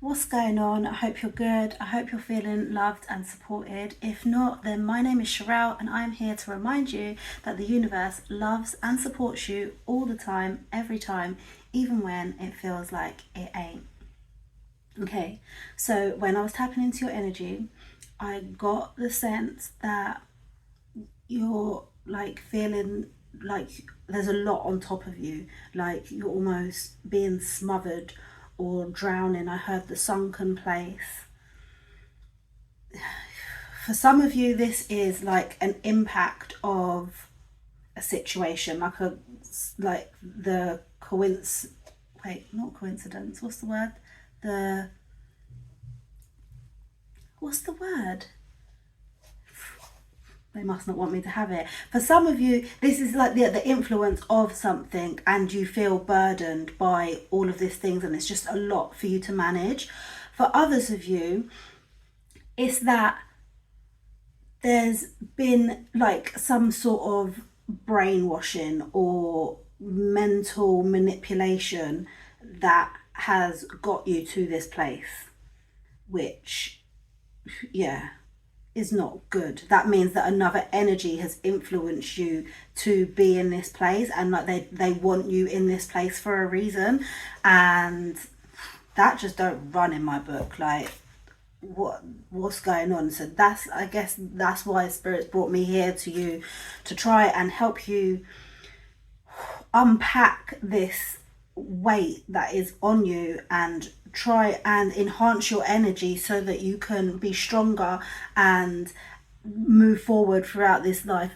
What's going on? I hope you're good. I hope you're feeling loved and supported. If not, then my name is Sherelle and I'm here to remind you that the universe loves and supports you all the time, every time, even when it feels like it ain't. Okay, so when I was tapping into your energy, I got the sense that you're like feeling like there's a lot on top of you, like you're almost being smothered or drowning. I heard the sunken place. For some of you, this is like an impact of a situation, like the coincidence. Wait, not coincidence. What's the word? The what's the word? They must not want me to have it. For some of you, this is like the influence of something and you feel burdened by all of these things and it's just a lot for you to manage. For others of you, it's that there's been like some sort of brainwashing or mental manipulation that has got you to this place, which, yeah, is not good. That means that another energy has influenced you to be in this place, and like they want you in this place for a reason, and that just don't run in my book. Like, what's going on? So that's, I guess that's why spirits brought me here to you, to try and help you unpack this weight that is on you and try and enhance your energy so that you can be stronger and move forward throughout this life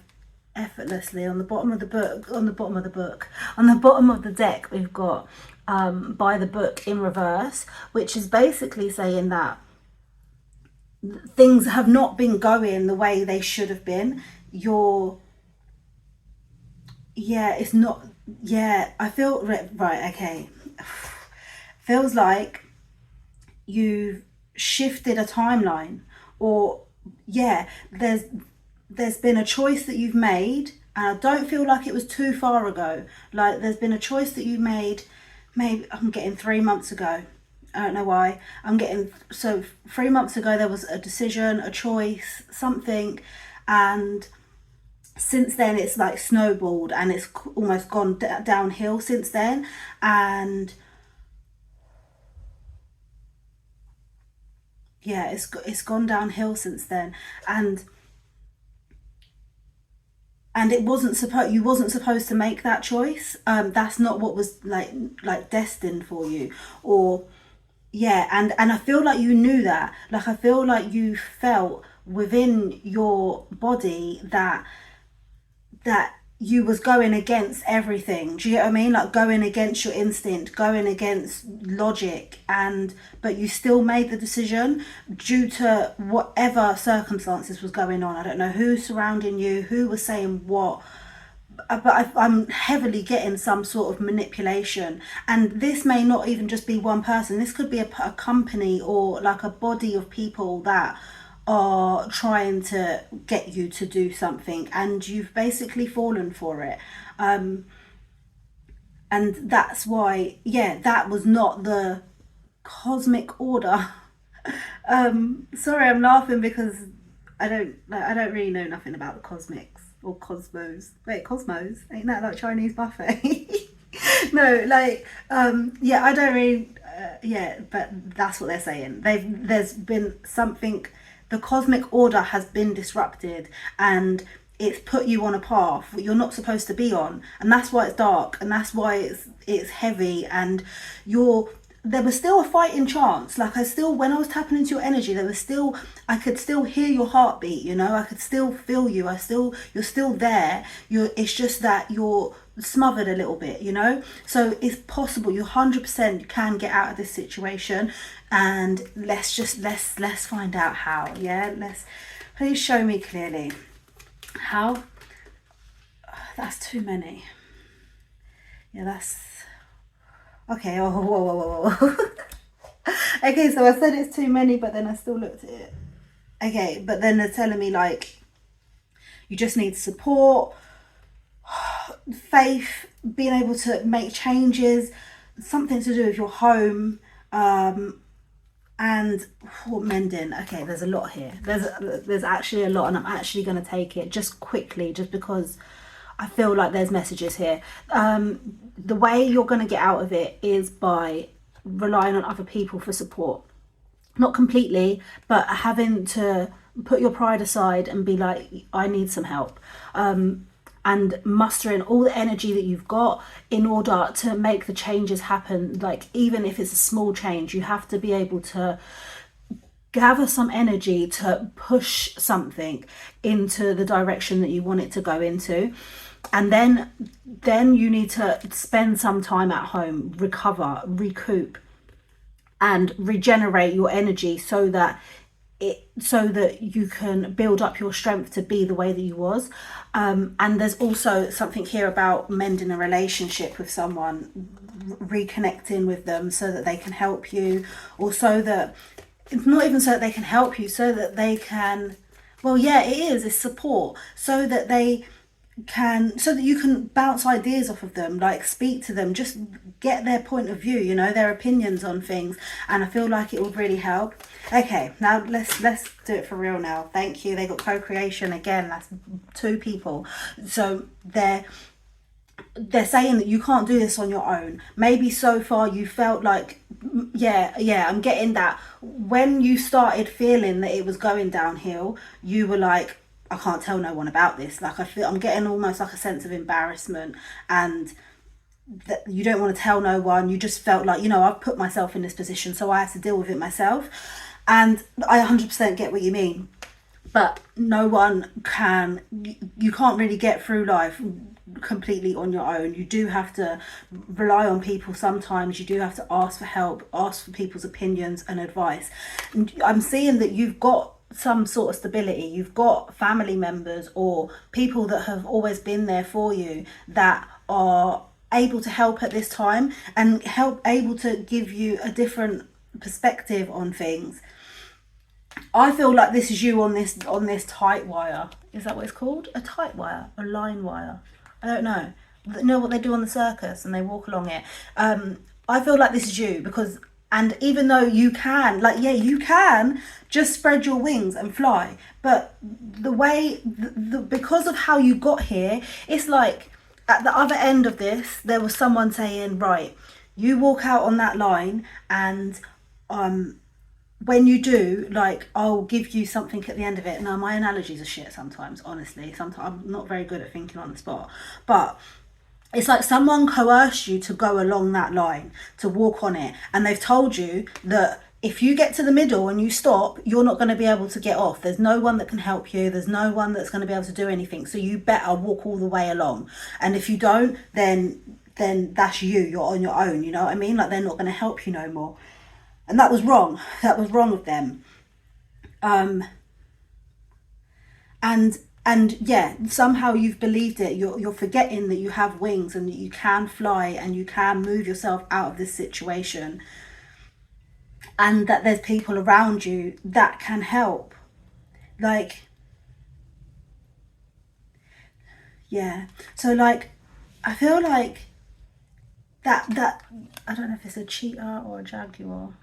effortlessly. On the bottom of the book, on the bottom of the book, on the bottom of the deck, we've got by the book in reverse, which is basically saying that things have not been going the way they should have been. It's not, I feel, right, okay. Feels like you've shifted a timeline, or there's been a choice that you've made, and I don't feel like it was too far ago. Like, there's been a choice that you made, maybe I'm getting 3 months ago. I don't know why. So 3 months ago there was a decision, a choice, something, and since then it's like snowballed and it's almost gone downhill since then. And yeah, it's gone downhill since then. And it wasn't supposed, you wasn't supposed to make that choice. That's not what was like destined for you. Or and I feel like you knew that. Like, I feel like you felt within your body that you was going against everything. Do you get what I mean? Like, going against your instinct, going against logic, and but you still made the decision due to whatever circumstances was going on. I don't know who's surrounding you, who was saying what, but I'm heavily getting some sort of manipulation. And this may not even just be one person. This could be a company or like a body of people that are trying to get you to do something, and you've basically fallen for it. And that's why, that was not the cosmic order. Sorry, I'm laughing because I don't really know nothing about the cosmics or cosmos. Wait, cosmos? Ain't that like Chinese buffet? No, like, I don't really, but that's what they're saying. There's been something, the cosmic order has been disrupted, and it's put you on a path you're not supposed to be on, and that's why it's dark, and that's why it's heavy, and there was still a fighting chance. Like, when I was tapping into your energy, I could still hear your heartbeat, I could still feel you. You're still there. It's just that you're smothered a little bit, So it's possible, you 100% can get out of this situation, and let's find out how. Please show me clearly how. That's too many. That's okay. Oh, whoa. Okay, so I said it's too many, but then I still looked at it. Okay, but then they're telling me, like, you just need support, faith, being able to make changes, something to do with your home, And mending, okay, there's a lot here. There's actually a lot, and I'm actually going to take it just quickly, just because I feel like there's messages here. The way you're going to get out of it is by relying on other people for support. Not completely, but having to put your pride aside and be like, I need some help. And mustering all the energy that you've got in order to make the changes happen. Like, even if it's a small change, you have to be able to gather some energy to push something into the direction that you want it to go into. And then you need to spend some time at home, recover, recoup, and regenerate your energy so that you can build up your strength to be the way that you was. And there's also something here about mending a relationship with someone, reconnecting with them so that they can help you, or so that it's not even so that they can help you, so that they can, well, yeah, it's support, so that you can bounce ideas off of them, like speak to them, just get their point of view, you know, their opinions on things. And I feel like it would really help. Okay, now let's do it for real now. Thank you. They got co-creation again. That's 2 people. So they're saying that you can't do this on your own. Maybe so far you felt like, yeah, I'm getting that. When you started feeling that it was going downhill, you were like, I can't tell no one about this. Like, I'm getting almost like a sense of embarrassment, and that you don't want to tell no one. You just felt like, you know, I've put myself in this position, so I have to deal with it myself. And I 100% get what you mean. But no one can, you can't really get through life completely on your own. You do have to rely on people sometimes. You do have to ask for help, ask for people's opinions and advice. And I'm seeing that you've got some sort of stability. You've got family members or people that have always been there for you that are able to help at this time and able to give you a different perspective on things. I feel like this is you on this tight wire. Is that what it's called? A tight wire? A line wire? I don't know. You know what they do on the circus and they walk along it? I feel like this is you, because, and even though you can, like, yeah, you can just spread your wings and fly, but the way, because of how you got here, it's like at the other end of this, there was someone saying, right, you walk out on that line, and when you do, like, I'll give you something at the end of it. Now, my analogies are shit sometimes, honestly. Sometimes I'm not very good at thinking on the spot, but it's like someone coerced you to go along that line, to walk on it, and they've told you that if you get to the middle and you stop, you're not going to be able to get off. There's no one that can help you. There's no one that's going to be able to do anything. So you better walk all the way along. And if you don't, then that's you. You're on your own. You know what I mean? Like, they're not going to help you no more. And that was wrong. That was wrong of them. And yeah, somehow you've believed it. You're forgetting that you have wings and that you can fly and you can move yourself out of this situation, and that there's people around you that can help. Like, yeah. So, like, I feel like that I don't know if it's a cheetah or a jaguar.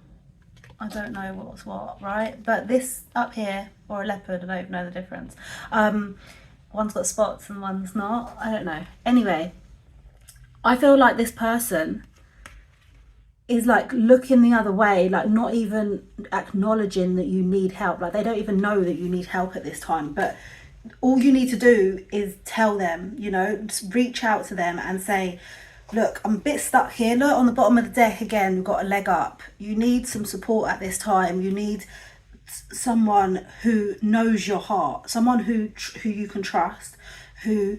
I don't know what's what, right? But this up here, or a leopard, I don't even know the difference. One's got spots and one's not. I don't know. Anyway, I feel like this person is like looking the other way, like not even acknowledging that you need help. Like, they don't even know that you need help at this time. But all you need to do is tell them, you know, just reach out to them and say, look, I'm a bit stuck here. Look, on the bottom of the deck again, we've got a leg up. You need some support at this time. You need someone who knows your heart, someone who you can trust, who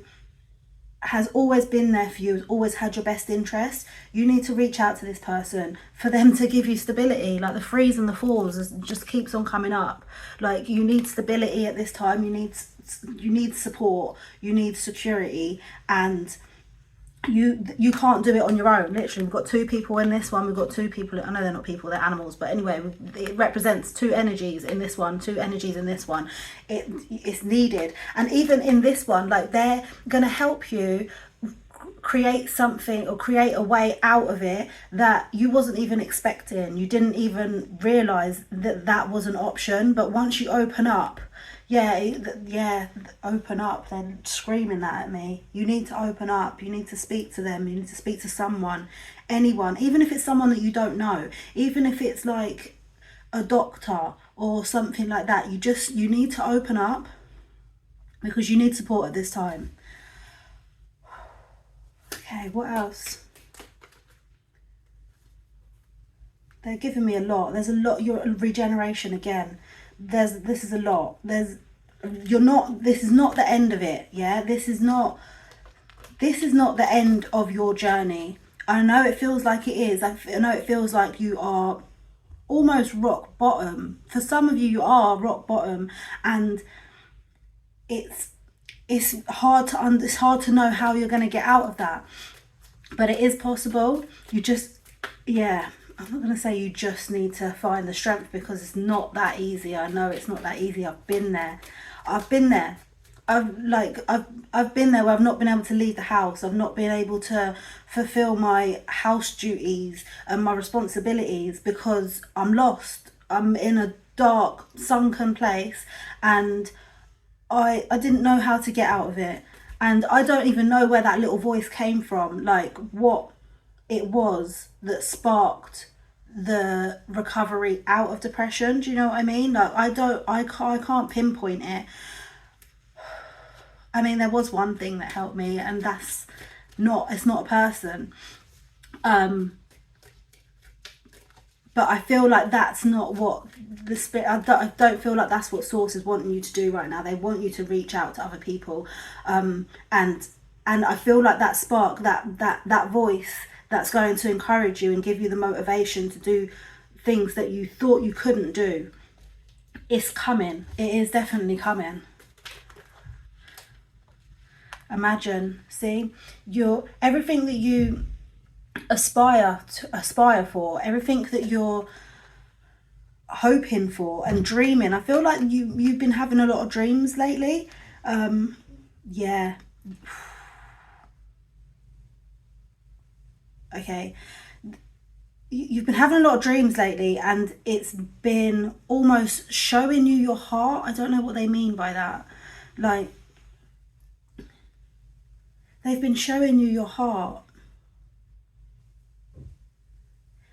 has always been there for you, has always had your best interest. You need to reach out to this person for them to give you stability. Like, the threes and the fours just keeps on coming up. Like, you need stability at this time. You need support. You need security, and you can't do it on your own. Literally, we've got 2 people in this one. We've got 2 people. I know they're not people, they're animals, but anyway, it represents 2 energies in this one, 2 energies in this one. It's needed. And even in this one, like, they're gonna help you create something or create a way out of it that you wasn't even expecting. You didn't even realize that that was an option. But once you open up, open up. They're screaming that at me. You need to open up. You need to speak to them. You need to speak to someone, anyone, even if it's someone that you don't know, even if it's like a doctor or something like that. You need to open up because you need support at this time. Okay, what else? They're giving me a lot. There's a lot. Your regeneration again. This is a lot. This is not the end of it. Yeah, this is not the end of your journey. I know it feels like it is. I know it feels like you are almost rock bottom. For some of you, you are rock bottom, and it's hard to know how you're going to get out of that, but it is possible. You just, I'm not going to say you just need to find the strength, because it's not that easy. I know it's not that easy. I've been there. I've been there where I've not been able to leave the house. I've not been able to fulfill my house duties and my responsibilities because I'm lost. I'm in a dark, sunken place, and I didn't know how to get out of it. And I don't even know where that little voice came from, like what it was that sparked the recovery out of depression. Do you know what I mean? Like I can't pinpoint it. I mean, there was one thing that helped me, and it's not a person. But I feel like that's not what the spirit. I don't feel like that's what Source is wanting you to do right now. They want you to reach out to other people, and I feel like that spark, that voice that's going to encourage you and give you the motivation to do things that you thought you couldn't do. It's coming. It is definitely coming. Imagine, see, everything that you aspire for, everything that you're hoping for and dreaming. I feel like you've been having a lot of dreams lately. Okay, you've been having a lot of dreams lately, and it's been almost showing you your heart. I don't know what they mean by that. Like, they've been showing you your heart,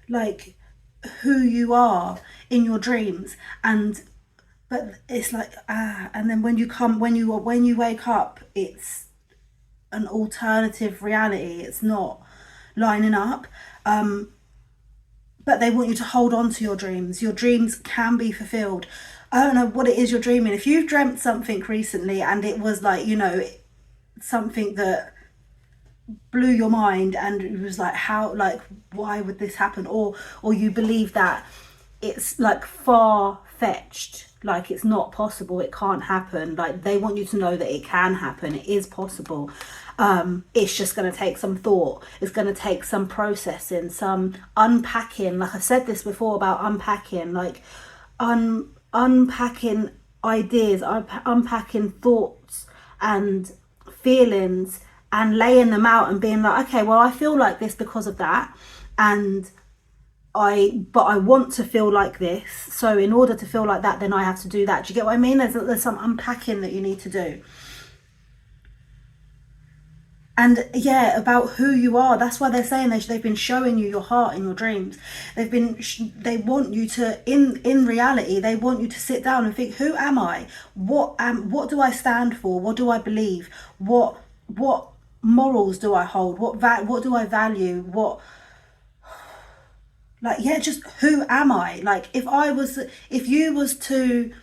like who you are in your dreams, but it's like and then when you wake up, it's an alternative reality. It's not lining up, but they want you to hold on to your dreams. Your dreams can be fulfilled. I don't know what it is you're dreaming. If you've dreamt something recently and it was like, something that blew your mind, and it was like, how, like, why would this happen, or you believe that it's like far-fetched, like it's not possible, it can't happen, like they want you to know that it can happen, it is possible. It's just going to take some thought, it's going to take some processing, some unpacking. Like I've said this before about unpacking, like unpacking ideas, unpacking thoughts and feelings, and laying them out and being like, okay, well, I feel like this because of that, but I want to feel like this, so in order to feel like that, then I have to do that. Do you get what I mean? There's some unpacking that you need to do. And about who you are. That's why they're saying they've been showing you your heart in your dreams. They want you to, in reality, they want you to sit down and think, who am I? What do I stand for? What do I believe? What morals do I hold? What do I value? Just who am I? Like, if you was to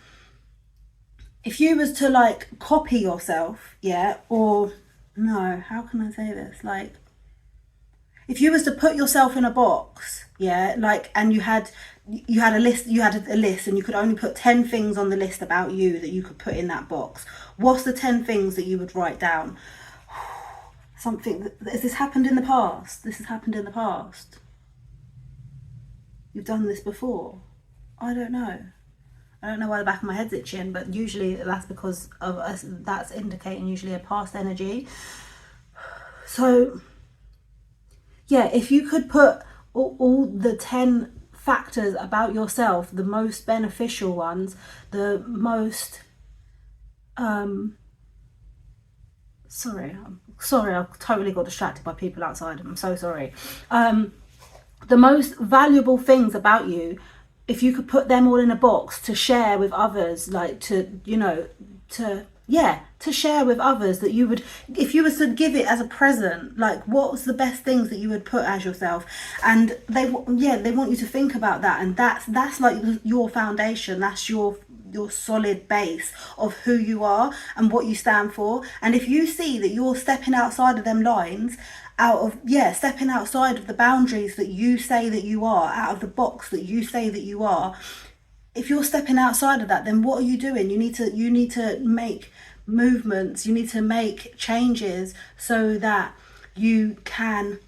like copy yourself, or no, how can I say this? Like, if you was to put yourself in a box, and you had a list, and you could only put 10 things on the list about you that you could put in that box. What's the 10 things that you would write down? Something has this happened in the past? This has happened in the past. You've done this before. I don't know why the back of my head's itching, but usually that's because of us. That's indicating usually a past energy. So yeah, if you could put all the 10 factors about yourself, the most beneficial ones, the most sorry, I totally got distracted by people outside. I'm so sorry. The most valuable things about you, if you could put them all in a box to share with others, like to, to, yeah, to share with others, that you would, if you was to give it as a present, like what was the best things that you would put as yourself? And they want you to think about that. And that's like your foundation. That's your solid base of who you are and what you stand for. And if you see that you're stepping outside of them lines, stepping outside of the boundaries that you say that you are, out of the box that you say that you are, if you're stepping outside of that, then what are you doing? You need to make movements, you need to make changes so that you can,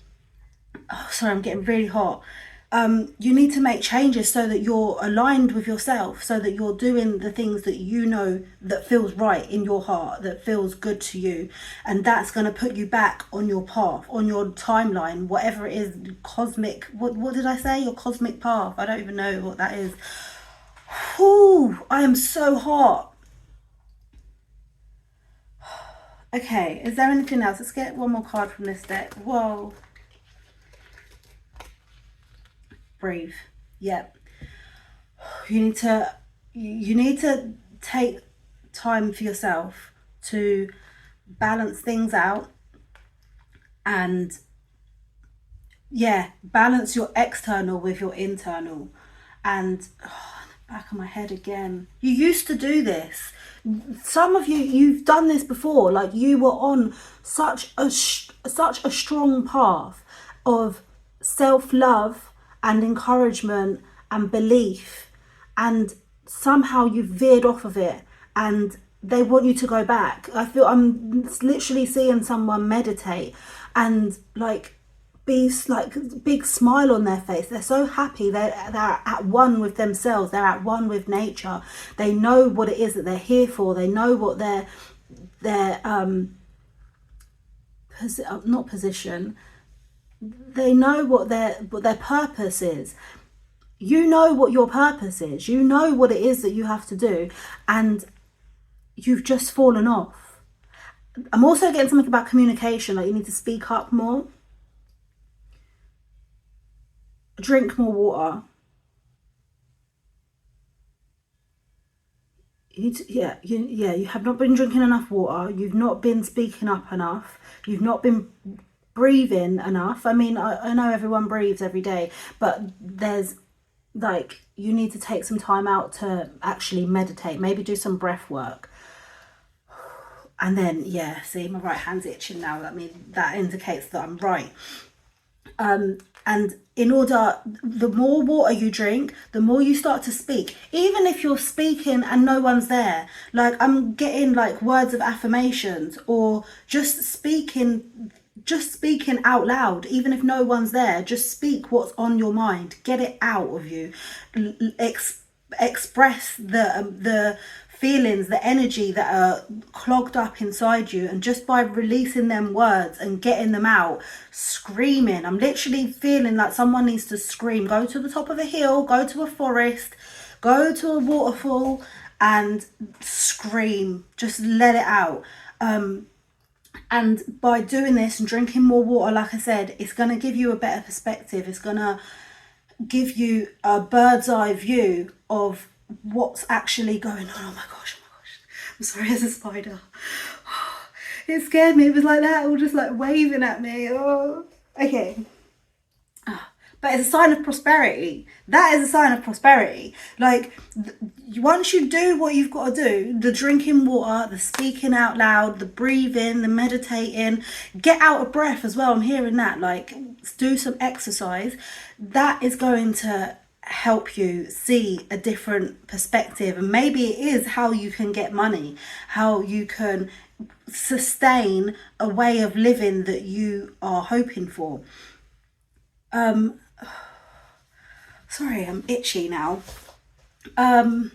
oh sorry, I'm getting really hot. You need to make changes so that you're aligned with yourself, so that you're doing the things that you know that feels right in your heart, that feels good to you. And that's going to put you back on your path, on your timeline, whatever it is, cosmic, what did I say? Your cosmic path. I don't even know what that is. Whew, I am so hot. Okay, is there anything else? Let's get one more card from this deck. Whoa. Breathe. Yep. You need to take time for yourself to balance things out, and yeah, balance your external with your internal. And back of my head again, you used to do this. Some of you've done this before. Like, you were on such a strong path of self-love and encouragement and belief, and somehow you veered off of it, and they want you to go back. I feel I'm literally seeing someone meditate and like be like big smile on their face. They're so happy. They're at one with themselves. They're at one with nature. They know what it is that they're here for. They know what their not position. They know what their purpose is. You know what your purpose is. You know what it is that you have to do, and you've just fallen off. I'm also getting something about communication. Like, you need to speak up more. Drink more water. You have not been drinking enough water. You've not been speaking up enough. You've not been breathing enough. I mean, I know everyone breathes every day, but there's like, you need to take some time out to actually meditate. Maybe do some breath work. And then, yeah, see, my right hand's itching now. I mean, that indicates that I'm right. And in order, the more water you drink, the more you start to speak. Even if you're speaking and no one's there, like, I'm getting like words of affirmations, or just speaking out loud. Even if no one's there, just speak what's on your mind. Get it out of you. Express the feelings, the energy that are clogged up inside you, and just by releasing them words and getting them out, screaming. I'm literally feeling like someone needs to scream. Go to the top of a hill, go to a forest, go to a waterfall and scream. Just let it out. And by doing this and drinking more water, like I said, it's going to give you a better perspective. It's going to give you a bird's eye view of what's actually going on. Oh my gosh, oh my gosh. I'm sorry, there's a spider. It scared me. It was like that, all just like waving at me. Oh, okay. But it's a sign of prosperity. That is a sign of prosperity. Like, once you do what you've got to do, the drinking water, the speaking out loud, the breathing, the meditating, get out of breath as well. I'm hearing that. Like, do some exercise. That is going to help you see a different perspective. And maybe it is how you can get money, how you can sustain a way of living that you are hoping for. Sorry, I'm itchy now. Okay,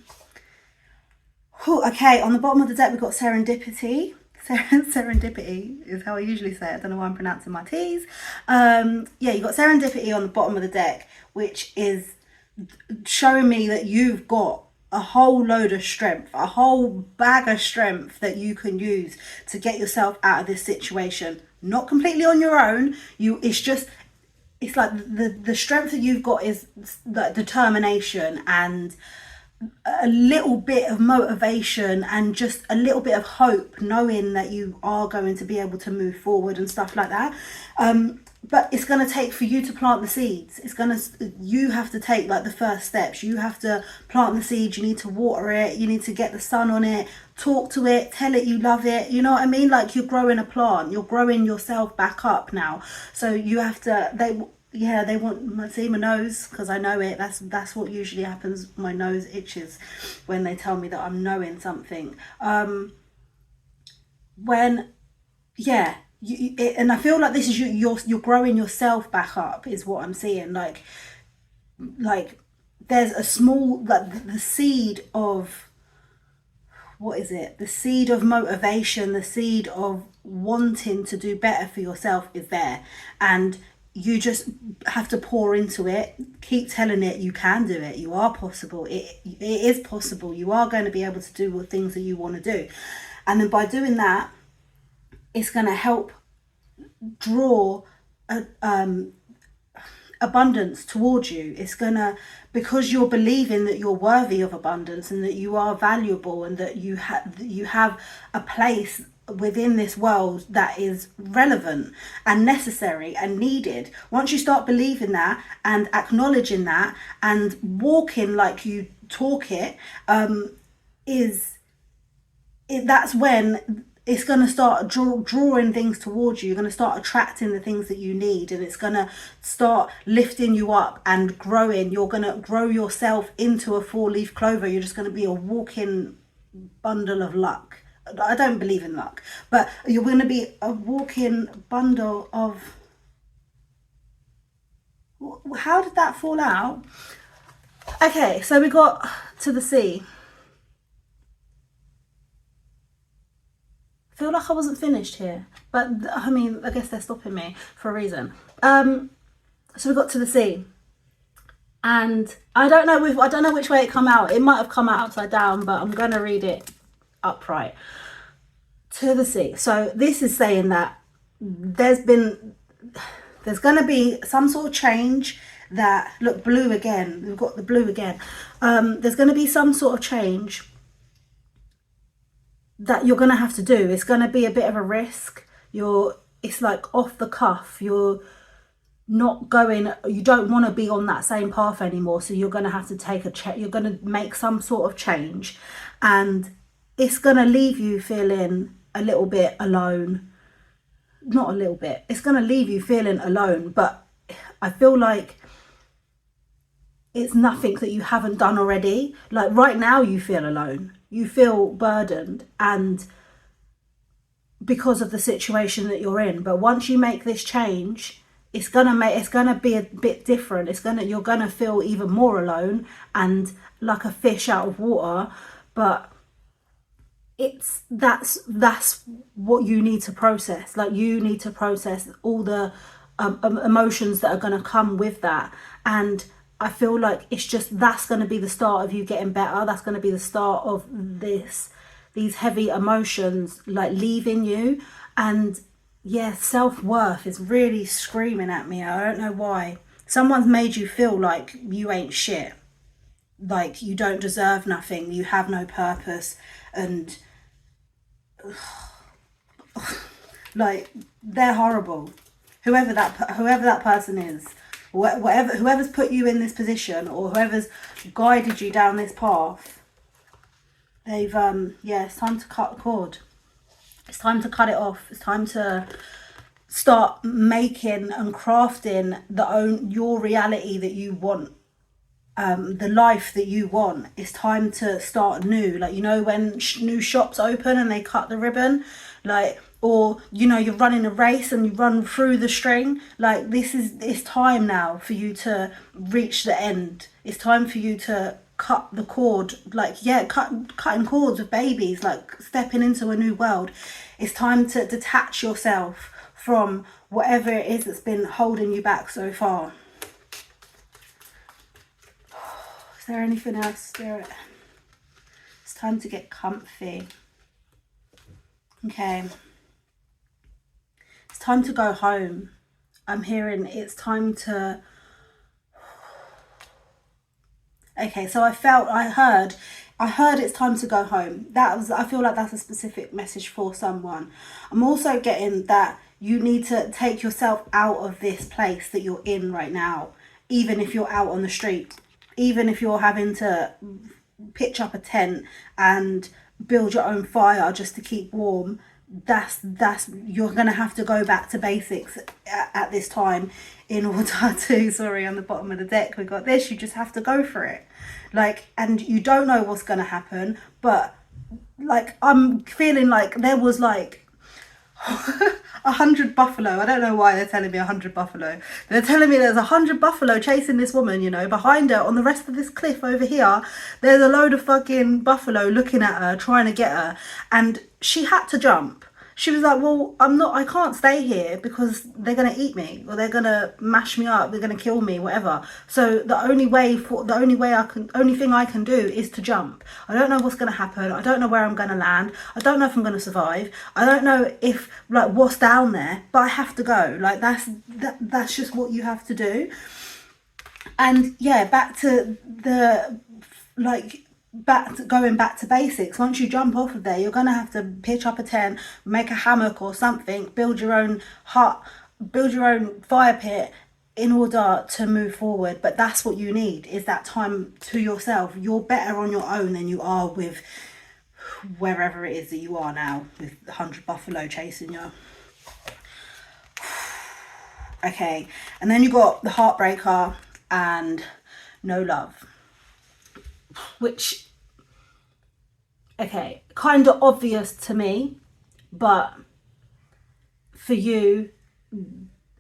on the bottom of the deck we've got serendipity. serendipity is how I usually say it. I don't know why I'm pronouncing my T's. Yeah, you got serendipity on the bottom of the deck, which is showing me that you've got a whole load of strength, a whole bag of strength that you can use to get yourself out of this situation. Not completely on your own. It's like the strength that you've got is like determination and a little bit of motivation and just a little bit of hope, knowing that you are going to be able to move forward and stuff like that. But it's going to take for you to plant the seeds. You have to take like the first steps. You have to plant the seeds. You need to water it. You need to get the sun on it, talk to it, tell it you love it. You know what I mean? Like, you're growing a plant, you're growing yourself back up now. So you have to, they want, see my nose, because I know it. That's what usually happens. My nose itches when they tell me that I'm knowing something. And I feel like this is you're growing yourself back up, is what I'm seeing. Like there's a small, like, the seed of, what is it? The seed of motivation, the seed of wanting to do better for yourself is there, and you just have to pour into it. Keep telling it you can do it. You are possible. It is possible. You are going to be able to do the things that you want to do, and then by doing that, it's going to help draw abundance towards you. It's going to, because you're believing that you're worthy of abundance and that you are valuable and that you have a place within this world that is relevant and necessary and needed. Once you start believing that and acknowledging that and walking like you talk it, that's when it's going to start drawing things towards you. You're going to start attracting the things that you need, and it's going to start lifting you up and growing. You're going to grow yourself into a 4-leaf clover. You're just going to be a walking bundle of luck. I don't believe in luck, but you're going to be a walking bundle of... How did that fall out? Okay, so we got to the sea. I feel like I wasn't finished here, but I mean, I guess they're stopping me for a reason. So we got to the sea, and I don't know which way it come out. It might have come out upside down, but I'm gonna read it upright. To the sea. So this is saying that there's gonna be some sort of change. That, look, blue again. We've got the blue again. There's gonna be some sort of change that you're going to have to do. It's going to be a bit of a risk. It's like off the cuff. You don't want to be on that same path anymore. So you're going to have to take you're going to make some sort of change, and it's going to leave you feeling a little bit alone. Not a little bit. It's going to leave you feeling alone, but I feel like it's nothing that you haven't done already. Like, right now you feel alone. You feel burdened, and because of the situation that you're in. But once you make this change, it's gonna be a bit different. You're gonna feel even more alone and like a fish out of water. But that's what you need to process. Like, you need to process all the emotions that are gonna come with that. And I feel like that's going to be the start of you getting better. That's going to be the start of these heavy emotions like leaving you. And yeah, self-worth is really screaming at me. I don't know why. Someone's made you feel like you ain't shit. Like, you don't deserve nothing. You have no purpose. And like, they're horrible. Whoever that person is. Whoever's put you in this position, or whoever's guided you down this path, they've it's time to cut the cord. It's time to cut it off. It's time to start making and crafting your reality that you want, the life that you want. It's time to start new. Like, when new shops open and they cut the ribbon, like, or you're running a race and you run through the string. Like, it's time now for you to reach the end. It's time for you to cut the cord. Like, cutting cords with babies, like stepping into a new world. It's time to detach yourself from whatever it is that's been holding you back so far. Is there anything else, Spirit? It's time to get comfy. Okay. It's time to go home. I'm hearing it's time to... Okay, so I heard it's time to go home. I feel like that's a specific message for someone. I'm also getting that you need to take yourself out of this place that you're in right now, even if you're out on the street, even if you're having to pitch up a tent and build your own fire just to keep warm. That's you're gonna have to go back to basics at this time in order to... Sorry, on the bottom of the deck we got this. You just have to go for it, like, and you don't know what's gonna happen, but like I'm feeling like there was like 100 buffalo. I don't know why they're telling me 100 buffalo. They're telling me there's 100 buffalo chasing this woman, you know, behind her on the rest of this cliff over here. There's a load of fucking buffalo looking at her, trying to get her, and she had to jump. She was like, well, I can't stay here because they're going to eat me, or they're going to mash me up, they're going to kill me, whatever. So the only thing I can do is to jump. I don't know what's going to happen. I don't know where I'm going to land. I don't know if I'm going to survive. I don't know if, like, what's down there, but I have to go. Like, that's just what you have to do. And yeah, back to the, like, going back to basics. Once you jump off of there, you're gonna have to pitch up a tent, make a hammock or something, build your own hut, build your own fire pit in order to move forward. But that's what you need, is that time to yourself. You're better on your own than you are with wherever it is that you are now, with 100 buffalo chasing you. Okay, and then you got the Heartbreaker and No Love, which, okay, kind of obvious to me, but for you,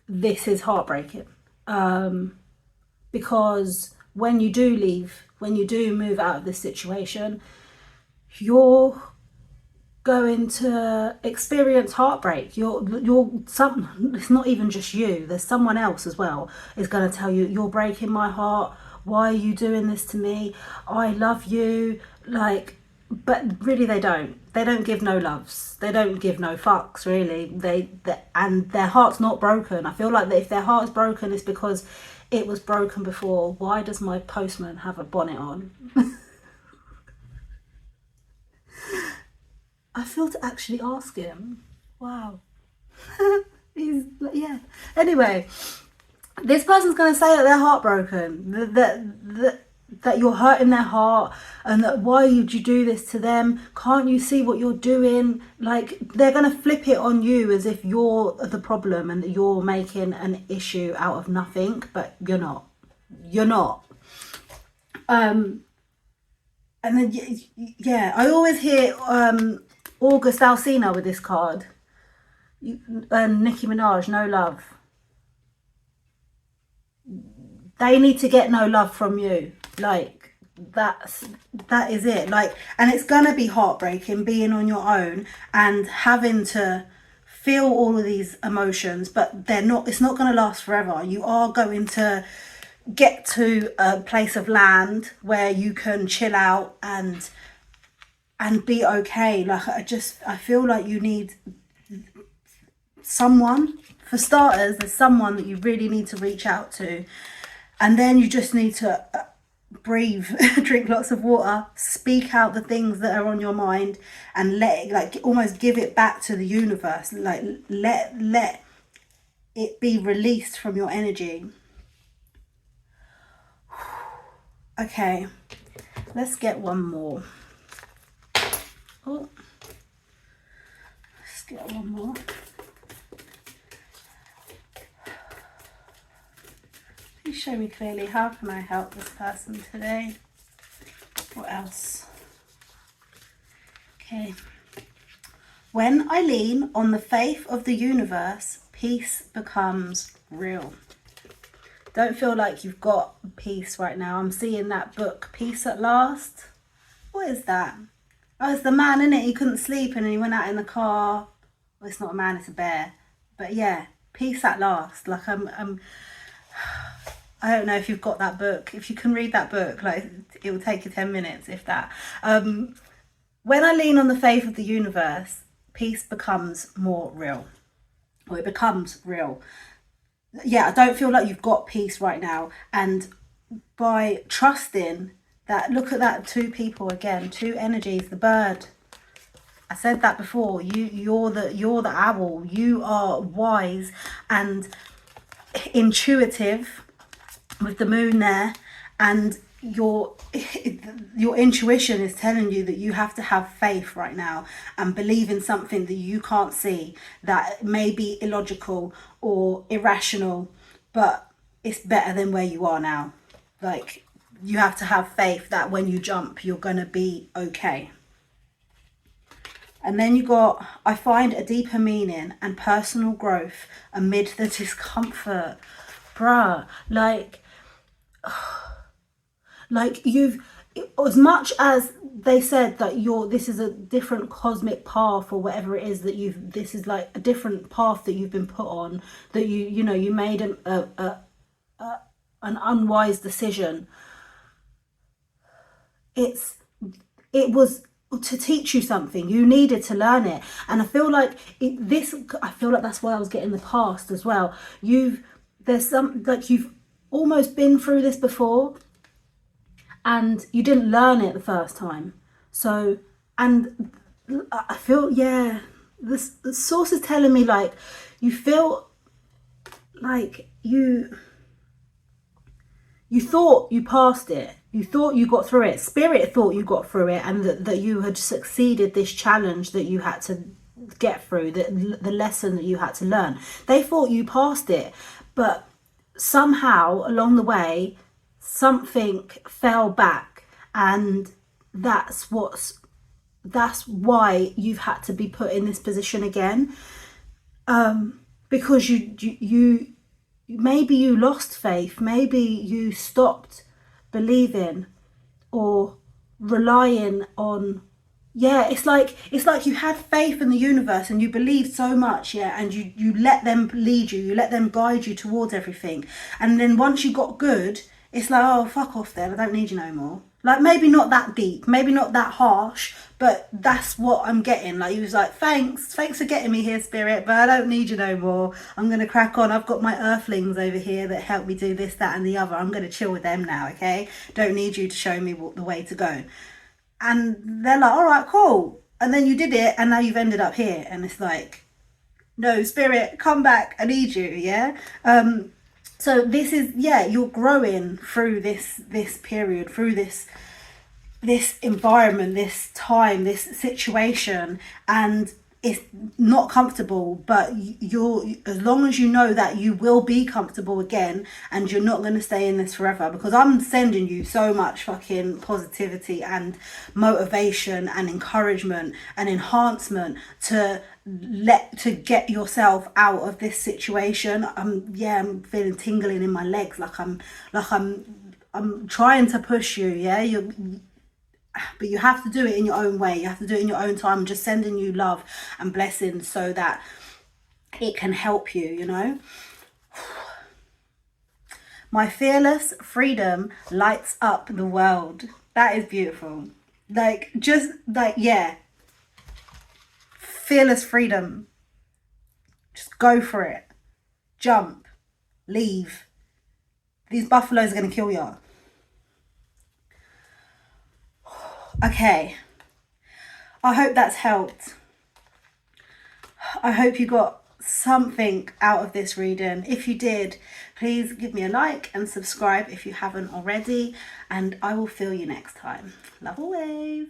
this is heartbreaking. Because when you do leave, when you do move out of this situation, you're going to experience heartbreak. It's not even just you, there's someone else as well is going to tell you, you're breaking my heart, why are you doing this to me, I love you, like, but really they don't give no loves, they don't give no fucks, really. And their heart's not broken. I feel like that if their heart's broken, it's because it was broken before. Why does my postman have a bonnet on? I feel to actually ask him. Wow. Yeah. Anyway, this person's going to say that they're heartbroken, that you're hurting their heart, and that why would you do this to them? Can't you see what you're doing? Like, they're going to flip it on you as if you're the problem and that you're making an issue out of nothing, but you're not. You're not. And then, yeah, I always hear August Alsina with this card. Nicki Minaj, No Love. They need to get no love from you. Like, that is it. Like, and it's gonna be heartbreaking being on your own and having to feel all of these emotions, but it's not gonna last forever. You are going to get to a place of land where you can chill out and be okay. Like, I feel like you need someone. For starters, there's someone that you really need to reach out to. And then you just need to breathe, drink lots of water, speak out the things that are on your mind, and let it, like, almost give it back to the universe. Like, let it be released from your energy. Okay, let's get one more. Oh, let's get one more. Please show me clearly, how can I help this person today? What else? Okay. When I lean on the faith of the universe, peace becomes real. Don't feel like you've got peace right now. I'm seeing that book, Peace at Last. What is that? Oh, it's the man, innit? He couldn't sleep and he went out in the car Well, it's not a man, it's a bear. But yeah, peace at last. Like I don't know if you've got that book. If you can read that book, like it will take you 10 minutes, if that. When I lean on the faith of the universe, peace becomes more real. Or it becomes real. Yeah, I don't feel like you've got peace right now. And by trusting that, look at that, two people again, two energies, the bird. I said that before. You're the owl. You are wise and intuitive with the moon there, and your intuition is telling you that you have to have faith right now and believe in something that you can't see, that may be illogical or irrational, but it's better than where you are now. Like, you have to have faith that when you jump, you're gonna be okay. And then you got, I find a deeper meaning and personal growth amid the discomfort. Bruh, like you've, as much as they said that this is a different cosmic path or whatever it is that this is like a different path that you've been put on, that you made an unwise decision. It was to teach you something. You needed to learn it, and I feel like that's why I was getting the past as well. You've almost been through this before, and you didn't learn it the first time. So, and I feel, yeah, the source is telling me like you feel like you thought you passed it. You thought you got through it. Spirit thought you got through it, and that you had succeeded this challenge that you had to get through, the lesson that you had to learn. They thought you passed it, but somehow along the way, something fell back, and that's why you've had to be put in this position again. Because you maybe you lost faith, maybe you stopped believing or relying on, it's like you had faith in the universe and you believed so much, and you let them lead you let them guide you towards everything, and then once you got good, it's like, oh, fuck off then, I don't need you no more. Like, maybe not that deep, maybe not that harsh, but that's what I'm getting. Like, he was like, thanks for getting me here, Spirit, but I don't need you no more. I'm going to crack on. I've got my earthlings over here that help me do this, that, and the other. I'm going to chill with them now, okay? Don't need you to show me the way to go. And they're like, all right, cool. And then you did it, and now you've ended up here. And it's like, no, Spirit, come back. I need you, yeah? So this is, you're growing through this period, through this environment, this time, this situation, and it's not comfortable, but as long as you know that you will be comfortable again, and you're not going to stay in this forever, because I'm sending you so much fucking positivity and motivation and encouragement and enhancement to get yourself out of this situation. I'm feeling tingling in my legs, like I'm trying to push you, but you have to do it in your own way. You have to do it in your own time. I'm just sending you love and blessings so that it can help you, My fearless freedom lights up the world. That is beautiful. Fearless freedom. Just go for it. Jump. Leave. These buffaloes are going to kill you. Okay, I hope that's helped. I hope you got something out of this reading. If you did, please give me a like and subscribe if you haven't already, and I will feel you next time. Love always.